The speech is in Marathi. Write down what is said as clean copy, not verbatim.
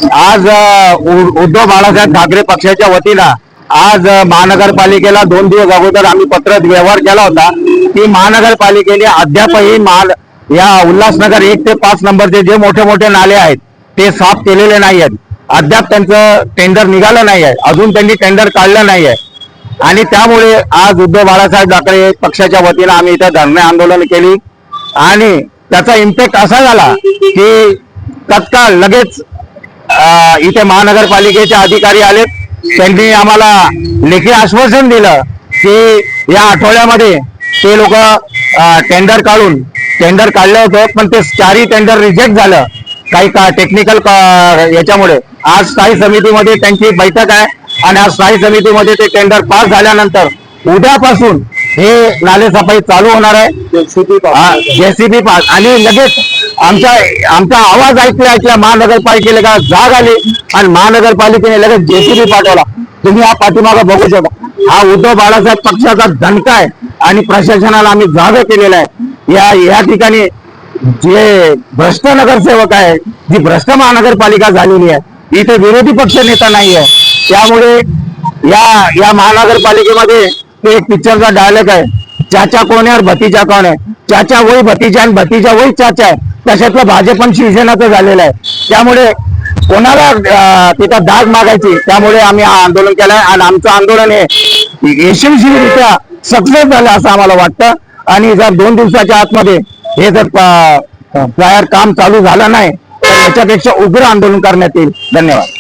आज उद्धव बाळासाहेब ठाकरे पक्षाच्या वतीनं आज महानगरपालिकेला 2 दिवस अगोदर आम्ही पत्र व्यवहार केला होता की महानगरपालिकेने अद्यापही या उल्हासनगर 1 ते 5 नंबरचे जे मोठे मोठे नाले आहेत ते साफ केलेले नाही आहेत. अद्याप त्यांचं टेंडर निघालं नाही आहे, अजून त्यांनी टेंडर काढलं नाही आहे. आणि त्यामुळे आज उद्धव बाळासाहेब ठाकरे पक्षाच्या वतीनं आम्ही इथं धरणे आंदोलन केली आणि त्याचा इम्पॅक्ट असा झाला की तत्काळ लगेच इथे महानगरपालिकेचे अधिकारी आलेत. त्यांनी आम्हाला लेखी आश्वासन दिलं की या आठवड्यामध्ये ते लोक टेंडर काढलं होतं, पण ते 4ही टेंडर रिजेक्ट झालं काही टेक्निकल याच्यामुळे. आज स्थायी समितीमध्ये त्यांची बैठक आहे आणि आज स्थायी समितीमध्ये ते टेंडर पास झाल्यानंतर उद्यापासून हे नाले सफाई चालू होणार आहे. जेसीबी पास आणि लगेच आमचा आवाज ऐकल्या महानगरपालिकेला का जाग आली आणि महानगरपालिकेने लगेच जेसीबी पाठवला. तुम्ही हा पाठीमागा बघू शकता. हा उद्धव बाळासाहेब पक्षाचा दणका आहे आणि प्रशासनाला आम्ही जाग केलेला आहे. या ठिकाणी जे भ्रष्ट नगरसेवक आहे, जी भ्रष्ट महानगरपालिका झालेली आहे, इथे विरोधी पक्ष नेता नाही आहे. त्यामुळे या महानगरपालिकेमध्ये एक पिक्चरचा डायलॉग आहे, चाचा कोण आहे और भतीजा कोण आहे. चाचा वही भतीजा आणि भतीजा वही चाचा आहे. तशातलं भाजप आणि शिवसेनाचं झालेलं आहे. त्यामुळे कोणाला तिथं दाग मागायची. त्यामुळे आम्ही हा आंदोलन केलंय आणि आमचं आंदोलन हे यशस्वीरित्या सक्सेस झालं असं आम्हाला वाटतं. आणि जर 2 दिवसाच्या आतमध्ये हे जर काम चालू झालं नाही तर याच्यापेक्षा उग्र आंदोलन करण्यात येईल. धन्यवाद.